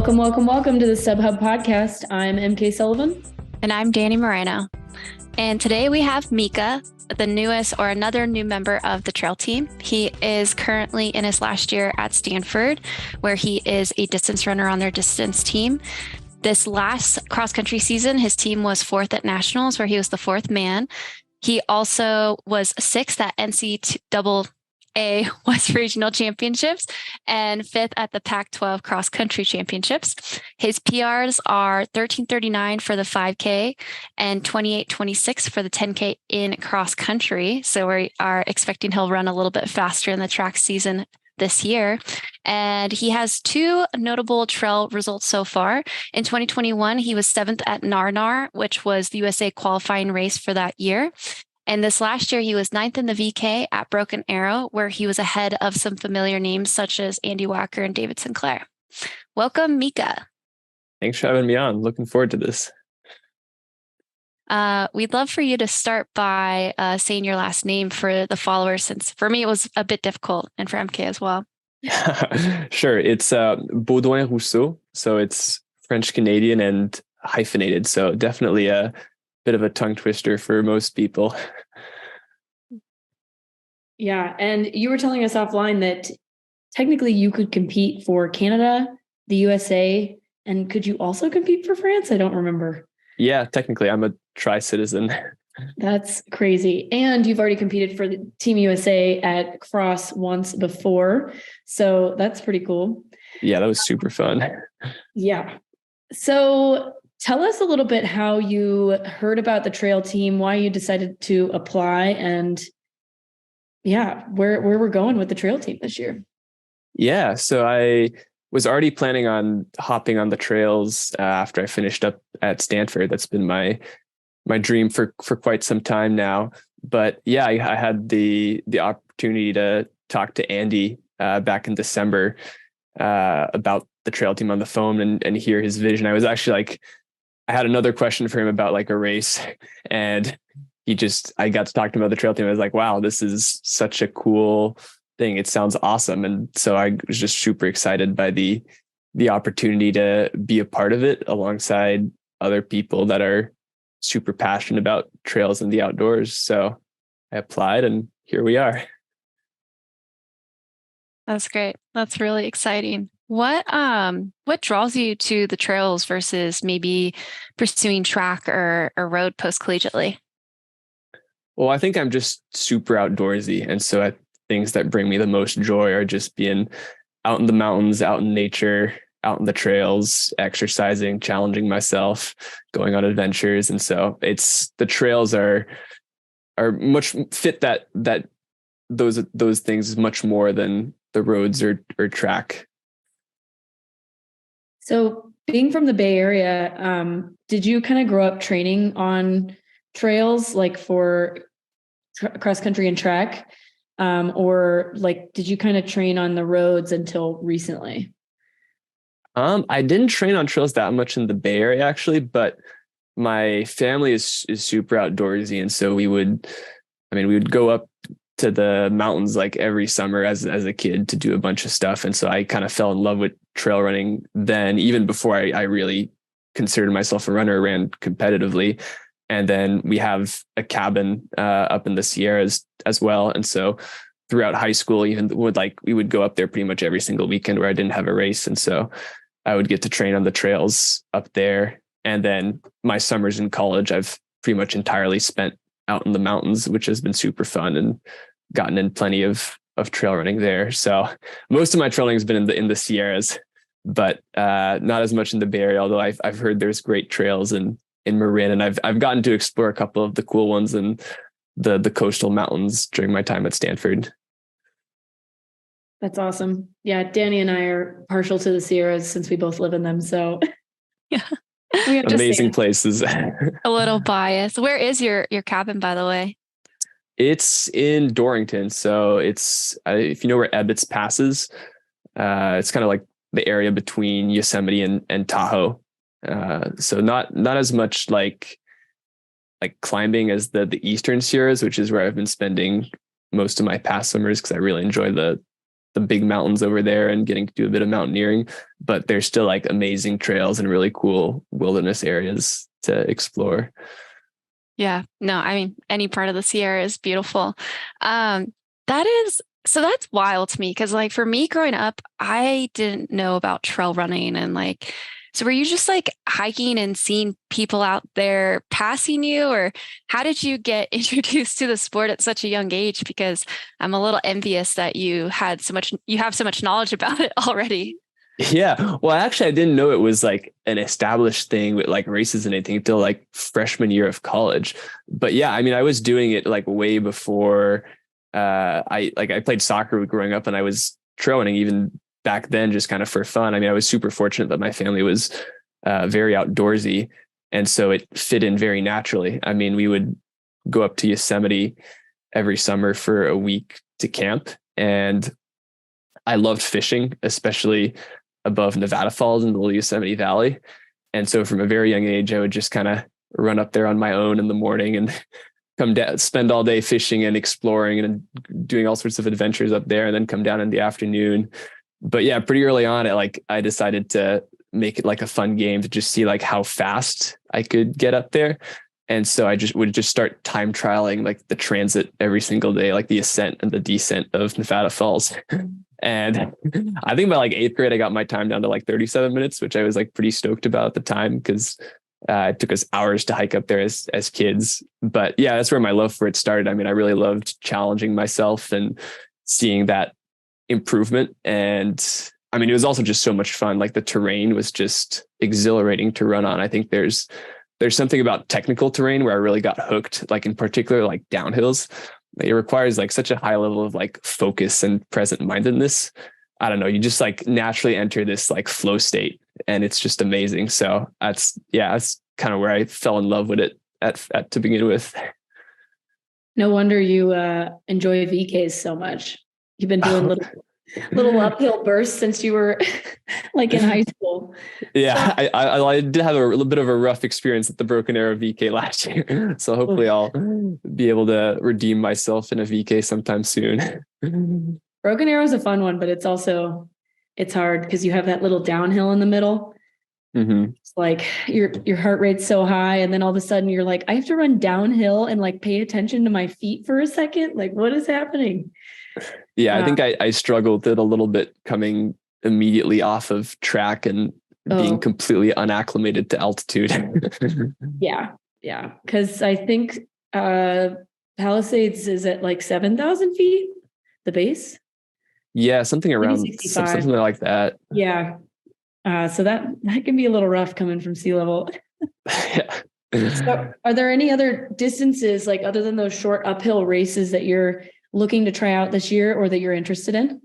Welcome to the SubHub podcast. I'm MK Sullivan. And I'm Danny Moreno. And today we have Meika, the newest or another new member of the trail team. He is currently in his last year at Stanford, where he is a distance runner on their distance team. This last cross-country season, his team was fourth at nationals, where he was the fourth man. He also was sixth at NCAA West Regional Championships and fifth at the Pac-12 Cross Country Championships. His PRs are 13:39 for the 5K and 28:26 for the 10K in cross country. So we are expecting he'll run a little bit faster in the track season this year. And he has two notable trail results so far. In 2021, he was seventh at Narnar, which was the USA qualifying race for that year. And this last year, he was ninth in the VK at Broken Arrow, where he was ahead of some familiar names such as Andy Wacker and David Sinclair. Welcome, Meika. Thanks for having me on. Looking forward to this. We'd love for you to start by saying your last name for the followers, since for me it was a bit difficult and for MK as well. Sure. It's Beaudoin Rousseau. So it's French Canadian and hyphenated. So definitely a bit of a tongue twister for most people. Yeah. And you were telling us offline that technically you could compete for Canada, the USA, and could you also compete for France? I don't remember. Yeah, technically I'm a tri-citizen. That's crazy. And you've already competed for the Team USA at Cross once before. So that's pretty cool. Yeah, that was super fun. Yeah. So tell us a little bit how you heard about the trail team, why you decided to apply, and where we're going with the trail team this year. Yeah, so I was already planning on hopping on the trails after I finished up at Stanford. That's been my dream for quite some time now. But yeah, I had the opportunity to talk to Andy back in December about the trail team on the phone and hear his vision. I was actually I had another question for him about a race, and I got to talk to him about the trail team. I was like, wow, this is such a cool thing. It sounds awesome. And so I was just super excited by the opportunity to be a part of it alongside other people that are super passionate about trails and the outdoors. So I applied and here we are. That's great. That's really exciting. What draws you to the trails versus maybe pursuing track or road post-collegiately? Well, I think I'm just super outdoorsy. And so things that bring me the most joy are just being out in the mountains, out in nature, out in the trails, exercising, challenging myself, going on adventures. And so the trails are much fit that those things much more than the roads or track. So being from the Bay Area, did you kind of grow up training on trails for cross country and track? Or did you kind of train on the roads until recently? I didn't train on trails that much in the Bay Area actually, but my family is super outdoorsy. And so we would go up to the mountains every summer as a kid to do a bunch of stuff. And so I kind of fell in love with trail running then, even before I really considered myself a runner, ran competitively. And then we have a cabin up in the Sierras as well. And so throughout high school, we would go up there pretty much every single weekend where I didn't have a race. And so I would get to train on the trails up there. And then my summers in college, I've pretty much entirely spent out in the mountains, which has been super fun and gotten in plenty of trail running there. So most of my trail running has been in the Sierras, but not as much in the Bay Area, although I've heard there's great trails in Marin, and I've gotten to explore a couple of the cool ones in the coastal mountains during my time at Stanford. That's awesome. Yeah, Danny and I are partial to the Sierras since we both live in them. So yeah, amazing places. A little biased. Where is your cabin, by the way? It's in Dorrington. So it's, if you know where Ebbets Pass is, it's kind of like the area between Yosemite and Tahoe. So not as much like climbing as the Eastern Sierras, which is where I've been spending most of my past summers because I really enjoy the the big mountains over there and getting to do a bit of mountaineering, but there's still like amazing trails and really cool wilderness areas to explore. Yeah, no, I mean, any part of the Sierra is beautiful. That's wild to me because, like, for me growing up, I didn't know about trail running and like, so were you just like hiking and seeing people out there passing you, or how did you get introduced to the sport at such a young age? Because I'm a little envious that you have so much knowledge about it already. Yeah. Well, actually, I didn't know it was like an established thing with like races and anything until like freshman year of college. But yeah, I mean, I was doing it like way before I played soccer growing up, and I was trail running even back then, just kind of for fun. I mean, I was super fortunate that my family was very outdoorsy, and so it fit in very naturally. I mean, we would go up to Yosemite every summer for a week to camp, and I loved fishing, especially above Nevada Falls in the Little Yosemite Valley. And so from a very young age, I would just kind of run up there on my own in the morning and come down, spend all day fishing and exploring and doing all sorts of adventures up there, and then come down in the afternoon. But yeah, pretty early on, I decided to make it like a fun game to just see like how fast I could get up there. And so I would start time trialing like the transit every single day, like the ascent and the descent of Nevada Falls. And I think by like 8th grade, I got my time down to like 37 minutes, which I was like pretty stoked about at the time because it took us hours to hike up there as kids. But yeah, that's where my love for it started. I mean, I really loved challenging myself and seeing that improvement. And I mean, it was also just so much fun. Like the terrain was just exhilarating to run on. I think there's something about technical terrain where I really got hooked, like in particular, like downhills. It requires like such a high level of like focus and present mindedness. I don't know. You just like naturally enter this like flow state, and it's just amazing. So that's kind of where I fell in love with it at to begin with. No wonder you enjoy VKs so much. You've been doing little uphill bursts since you were like in high school. Yeah, I did have a little bit of a rough experience at the Broken Arrow VK last year. So hopefully I'll be able to redeem myself in a VK sometime soon. Broken Arrow is a fun one, but it's hard because you have that little downhill in the middle. Mm-hmm. It's like your heart rate's so high, and then all of a sudden you're like, I have to run downhill and like pay attention to my feet for a second. Like, what is happening? Yeah, I think I struggled with it a little bit coming immediately off of track and being completely unacclimated to altitude. Yeah. Because I think Palisades is at like 7,000 feet, the base. Yeah, something around something like that. Yeah. So that can be a little rough coming from sea level. Yeah. So are there any other distances, like other than those short uphill races, that you're looking to try out this year or that you're interested in?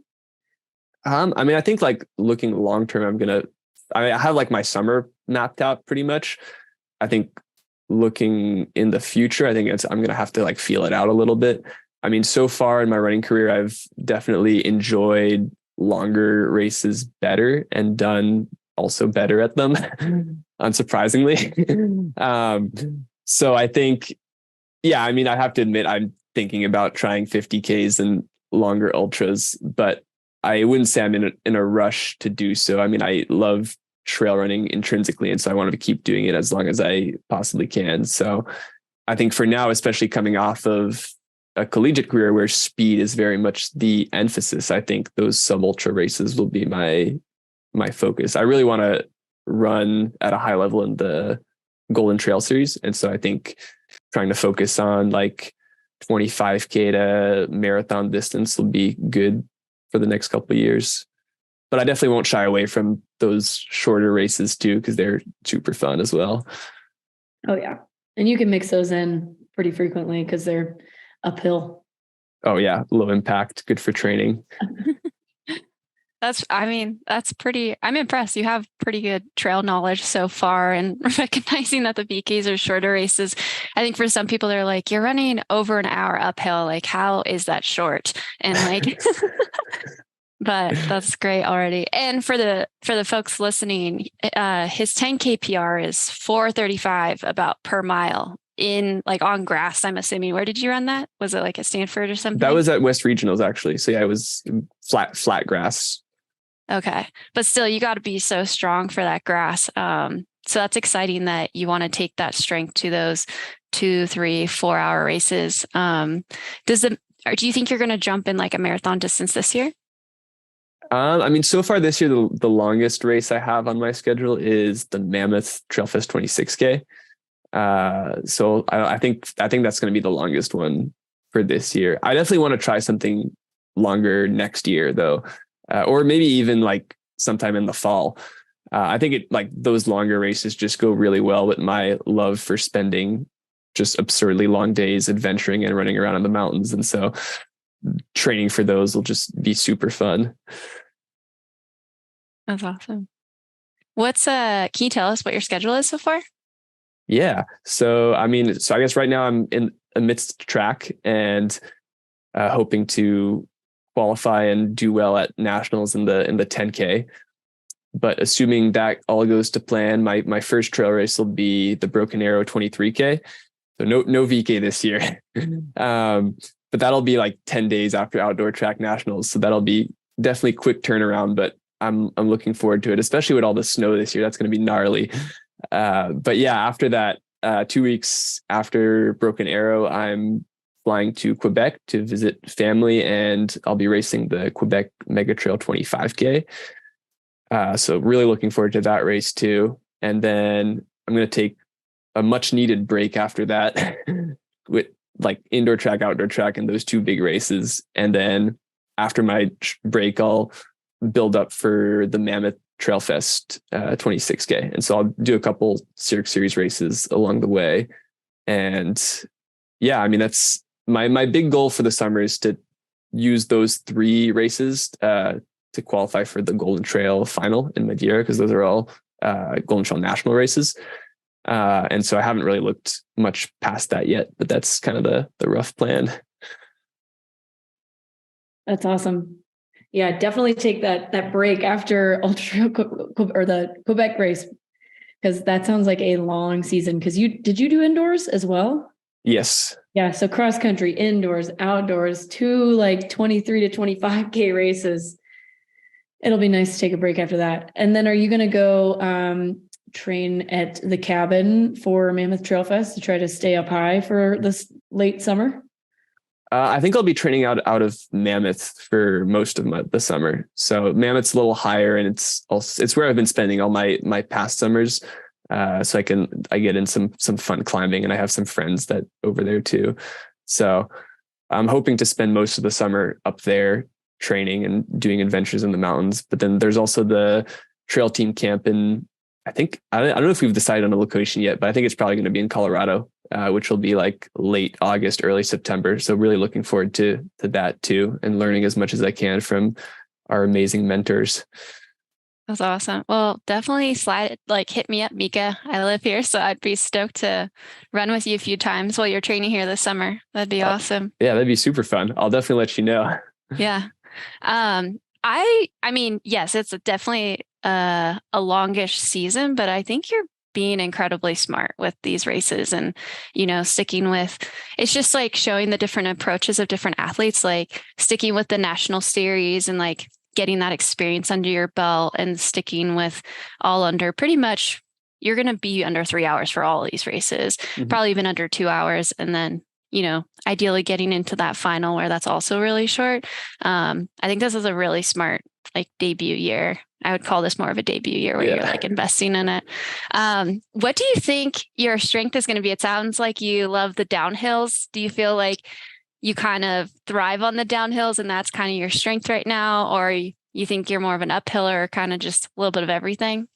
I mean, I think like looking long term, I have like my summer mapped out pretty much. I think looking in the future, I'm going to have to like feel it out a little bit. I mean, so far in my running career, I've definitely enjoyed longer races better and done also better at them, unsurprisingly. So I think, yeah, I mean, I have to admit, I'm thinking about trying 50Ks and longer ultras, but I wouldn't say I'm in a rush to do so. I mean, I love trail running intrinsically, and so I wanted to keep doing it as long as I possibly can. So I think for now, especially coming off of a collegiate career where speed is very much the emphasis, I think those sub-ultra races will be my focus. I really want to run at a high level in the Golden Trail Series. And so I think trying to focus on like 25K to marathon distance will be good for the next couple of years. But I definitely won't shy away from those shorter races too, because they're super fun as well. Oh yeah. And you can mix those in pretty frequently because they're uphill. Oh yeah. Low impact, good for training. That's pretty, I'm impressed. You have pretty good trail knowledge so far, and recognizing that the BKs are shorter races. I think for some people, they're like, you're running over an hour uphill. Like, how is that short? And like, but that's great already. And for the folks listening, his 10K PR is 4:35 about per mile. in like on grass, I'm assuming. Where did you run that? Was it like at Stanford or something? That was at West Regionals actually. So yeah, it was flat grass. Okay. But still, you got to be so strong for that grass. So that's exciting that you want to take that strength to those 2, 3, 4 hour races. Or do you think you're going to jump in like a marathon distance this year? I mean, so far this year, the longest race I have on my schedule is the Mammoth Trail Fest 26K. So I think that's going to be the longest one for this year. I definitely want to try something longer next year though, or maybe even like sometime in the fall. I think like those longer races just go really well with my love for spending just absurdly long days adventuring and running around in the mountains. And so training for those will just be super fun. That's awesome. Can you tell us what your schedule is so far? Yeah. So, I mean, I guess right now I'm in amidst track and hoping to qualify and do well at nationals in the 10K. But assuming that all goes to plan, my first trail race will be the Broken Arrow 23K. So no VK this year. But that'll be like 10 days after Outdoor Track Nationals. So that'll be definitely quick turnaround, but I'm looking forward to it, especially with all the snow this year. That's going to be gnarly. But yeah, after that, 2 weeks after Broken Arrow, I'm flying to Quebec to visit family, and I'll be racing the Quebec Mega Trail 25K. So really looking forward to that race too. And then I'm going to take a much needed break after that with like indoor track, outdoor track, and those two big races. And then after my break, I'll build up for the Mammoth Trail Fest 26K. And so I'll do a couple Cirque Series races along the way. And yeah, I mean, that's my big goal for the summer is to use those 3 races to qualify for the Golden Trail final in Madeira, because those are all Golden Trail national races. And so I haven't really looked much past that yet, but that's kind of the rough plan. That's awesome. Yeah, definitely take that break after Ultra or the Quebec race, because that sounds like a long season. Because did you do indoors as well? Yes. Yeah, so cross country, indoors, outdoors, 2 like 23 to 25K races. It'll be nice to take a break after that. And then are you going to go train at the cabin for Mammoth Trail Fest to try to stay up high for this late summer? I think I'll be training out of Mammoth for most of the summer. So Mammoth's a little higher, and it's where I've been spending all my past summers. So I get in some fun climbing, and I have some friends that over there too. So I'm hoping to spend most of the summer up there training and doing adventures in the mountains. But then there's also the trail team camp in, I don't know if we've decided on a location yet, but I think it's probably going to be in Colorado, which will be like late August, early September. So really looking forward to that too, and learning as much as I can from our amazing mentors. That's awesome. Well, definitely hit me up, Meika. I live here, so I'd be stoked to run with you a few times while you're training here this summer. That'd be awesome. Yeah, that'd be super fun. I'll definitely let you know. Yeah. I mean, yes, it's definitely a longish season, but I think you're being incredibly smart with these races and, sticking with, it's just like showing the different approaches of different athletes, like sticking with the national series and like getting that experience under your belt and sticking with all under pretty much, you're going to be under 3 hours for all of these races, probably even under 2 hours. And then, ideally getting into that final where that's also really short. I think this is a really smart like debut year. I would call this more of a debut year where you're like investing in it. What do you think your strength is going to be? It sounds like you love the downhills. Do you feel like you kind of thrive on the downhills and that's kind of your strength right now? Or you think you're more of an uphiller or kind of just a little bit of everything?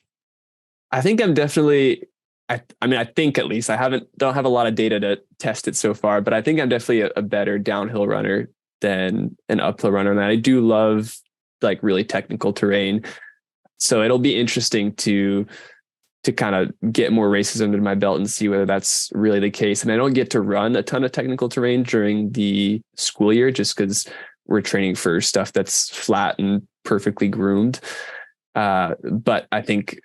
I think I'm definitely, I think at least don't have a lot of data to test it so far, but I think I'm definitely a better downhill runner than an uphill runner. And I do love like really technical terrain. So it'll be interesting to kind of get more races under my belt and see whether that's really the case. And I don't get to run a ton of technical terrain during the school year just because we're training for stuff that's flat and perfectly groomed. But I think,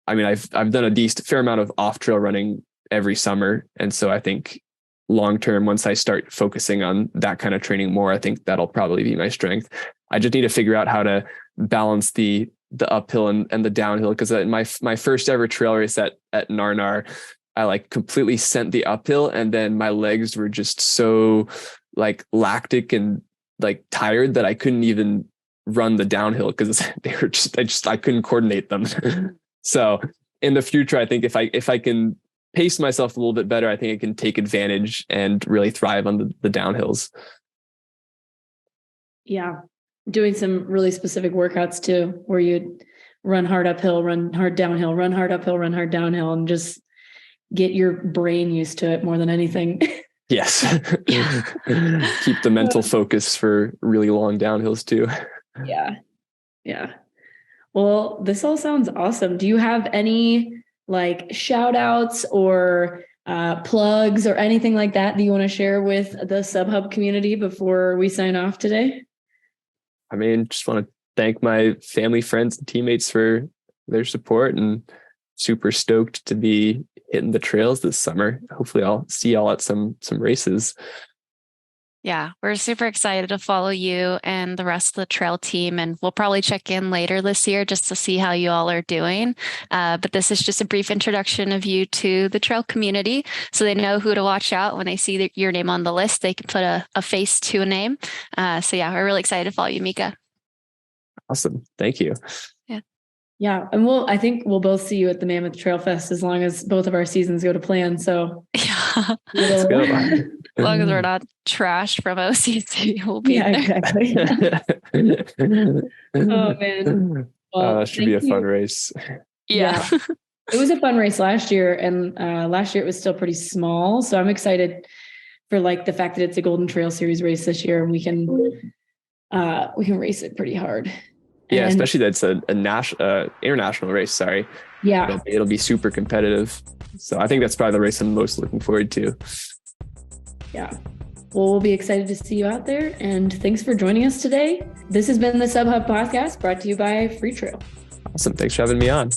I've done a fair amount of off trail running every summer. And so I think long term, once I start focusing on that kind of training more, I think that'll probably be my strength. I just need to figure out how to balance the uphill and the downhill, because in my first ever trail race at Narnar, I like completely sent the uphill, and then my legs were just so like lactic and like tired that I couldn't even run the downhill because they were I couldn't coordinate them. So in the future, I think if I can pace myself a little bit better, I think I can take advantage and really thrive on the downhills. Yeah. Doing some really specific workouts too, where you run hard uphill, run hard downhill, run hard uphill, run hard downhill, and just get your brain used to it more than anything. Yes. Keep the mental focus for really long downhills too. Yeah. Yeah. Well, this all sounds awesome. Do you have any like shout outs or plugs or anything like that you want to share with the SubHub community before we sign off today? I mean, just want to thank my family, friends, and teammates for their support, and super stoked to be hitting the trails this summer. Hopefully I'll see y'all at some races. Yeah, we're super excited to follow you and the rest of the trail team. And we'll probably check in later this year just to see how you all are doing. But this is just a brief introduction of you to the trail community, so they know who to watch out when they see your name on the list. They can put a face to a name. So yeah, we're really excited to follow you, Meika. Awesome. Thank you. Yeah. And I think we'll both see you at the Mammoth Trail Fest as long as both of our seasons go to plan. So yeah, let's go. As long as we're not trashed from OCC, we'll be there. Exactly. Oh man. Well, that should be a fun race. Yeah. It was a fun race last year, and last year it was still pretty small. So I'm excited for like the fact that it's a Golden Trail Series race this year, and we can race it pretty hard. Yeah, and especially that's a international race. Sorry. Yeah, it'll be super competitive. So I think that's probably the race I'm most looking forward to. Yeah. Well, we'll be excited to see you out there. And thanks for joining us today. This has been the SubHub podcast, brought to you by Freetrail. Awesome. Thanks for having me on.